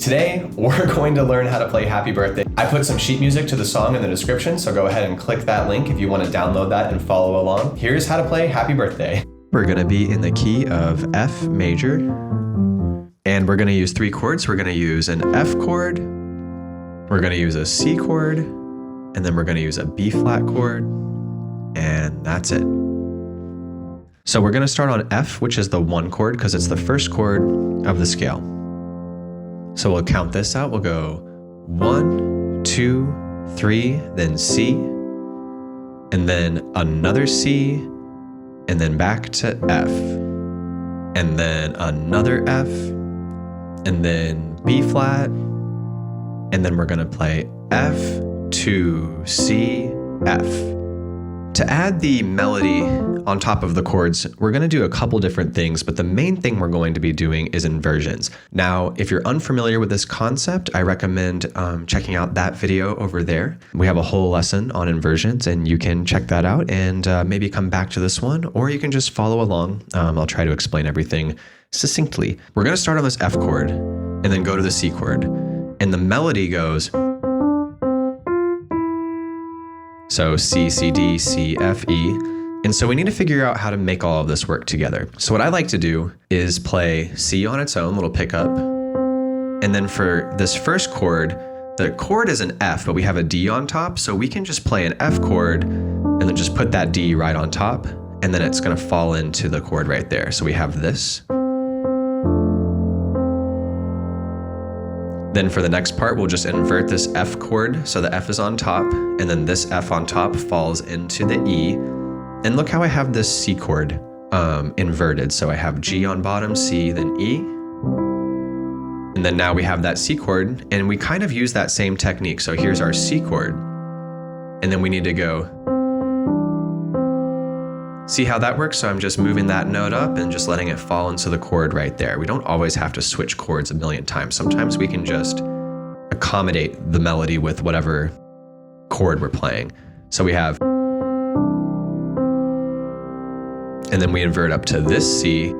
Today, we're going to learn how to play Happy Birthday. I put some sheet music to the song in the description, so go ahead and click that link if you want to download that and follow along. Here's how to play Happy Birthday. We're going to be in the key of F major, and we're going to use 3 chords. We're going to use an F chord, we're going to use a C chord, and then we're going to use a B flat chord, and that's it. So we're going to start on F, which is the 1 chord because it's the first chord of the scale. So we'll count this out. We'll go 1, 2, 3, then C, and then another C, and then back to F, and then another F, and then B flat, and then we're going to play F to C, F. To add the melody on top of the chords, we're going to do a couple different things, but the main thing we're going to be doing is inversions. Now, if you're unfamiliar with this concept, I recommend checking out that video over there. We have a whole lesson on inversions, and you can check that out and maybe come back to this one, or you can just follow along. I'll try to explain everything succinctly. We're going to start on this F chord and then go to the C chord, and the melody goes. So C, C, D, C, F, E. And so we need to figure out how to make all of this work together. So what I like to do is play C on its own, little pickup. And then for this first chord, the chord is an F, but we have a D on top. So we can just play an F chord and then just put that D right on top. And then it's gonna fall into the chord right there. So we have this. Then for the next part, we'll just invert this F chord. So the F is on top, and then this F on top falls into the E. And look how I have this C chord inverted. So I have G on bottom, C, then E. And then now we have that C chord, and we kind of use that same technique. So here's our C chord. And then we need to go. See how that works? So I'm just moving that note up and just letting it fall into the chord right there. We don't always have to switch chords a million times. Sometimes we can just accommodate the melody with whatever chord we're playing. So we have, and then we invert up to this C,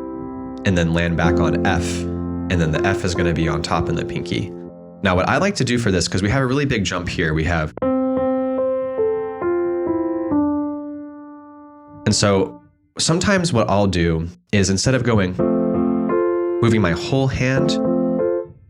and then land back on F, and then the F is gonna be on top in the pinky. Now what I like to do for this, because we have a really big jump here, we have, and so sometimes what I'll do is instead of moving my whole hand,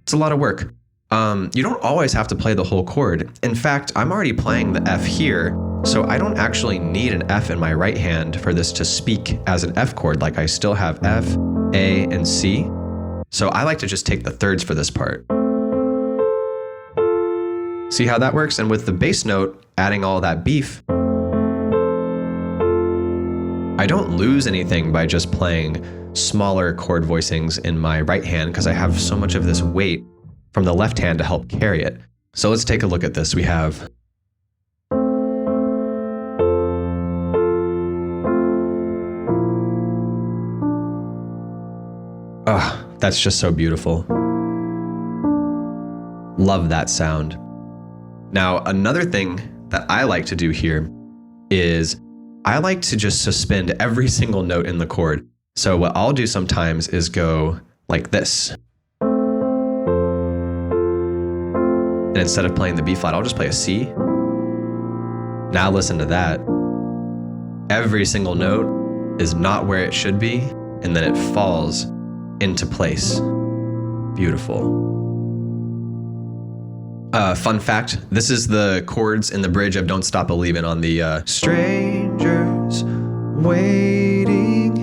it's a lot of work. You don't always have to play the whole chord. In fact, I'm already playing the F here, so I don't actually need an F in my right hand for this to speak as an F chord. Like I still have F, A, and C. So I like to just take the thirds for this part. See how that works? And with the bass note, adding all that beef, I don't lose anything by just playing smaller chord voicings in my right hand because I have so much of this weight from the left hand to help carry it. So let's take a look at this. We have that's just so beautiful. Love that sound. Now, another thing that I like to do here is I like to just suspend every single note in the chord. So what I'll do sometimes is go like this. And instead of playing the B flat, I'll just play a C. Now listen to that. Every single note is not where it should be, and then it falls into place. Beautiful. Fun fact, this is the chords in the bridge of Don't Stop Believin' on the Strangers Waiting.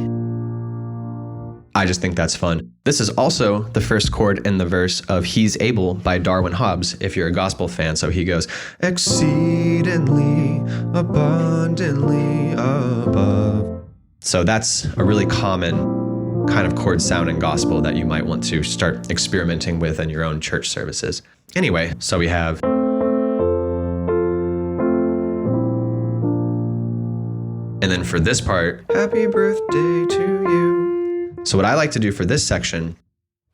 I just think that's fun. This is also the first chord in the verse of He's Able by Darwin Hobbs, if you're a gospel fan. So he goes, exceedingly, abundantly above. So that's a really common kind of chord sound in gospel that you might want to start experimenting with in your own church services. Anyway, so we have, and then for this part, happy birthday to you. So what I like to do for this section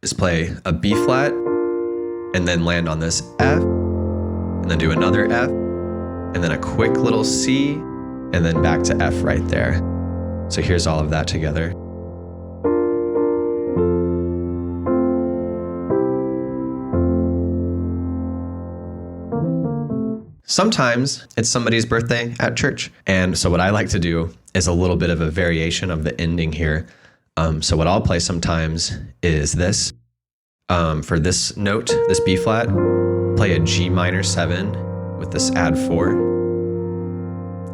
is play a B flat and then land on this F and then do another F and then a quick little C and then back to F right there. So here's all of that together. Sometimes it's somebody's birthday at church. And so what I like to do is a little bit of a variation of the ending here. So what I'll play sometimes is this. For this note, this B flat, play a G minor 7 with this add 4.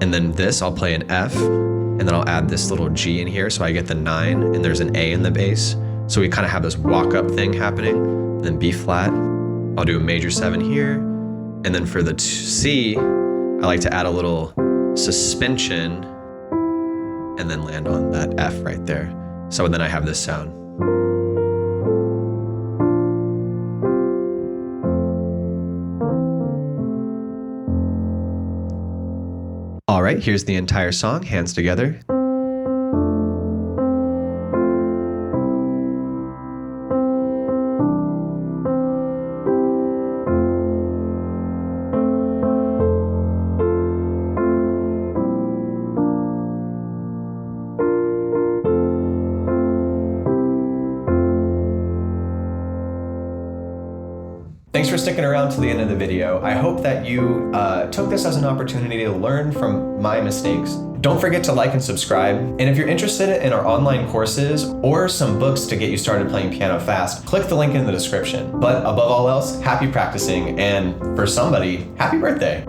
And then this, I'll play an F, and then I'll add this little G in here, so I get the 9, and there's an A in the bass. So we kind of have this walk-up thing happening. And then B flat, I'll do a major 7 here. And then for the C, I like to add a little suspension and then land on that F right there. So then I have this sound. All right, here's the entire song, hands together. Thanks for sticking around to the end of the video. I hope that you took this as an opportunity to learn from my mistakes. Don't forget to like and subscribe. And if you're interested in our online courses or some books to get you started playing piano fast, click the link in the description. But above all else, happy practicing, and for somebody, happy birthday.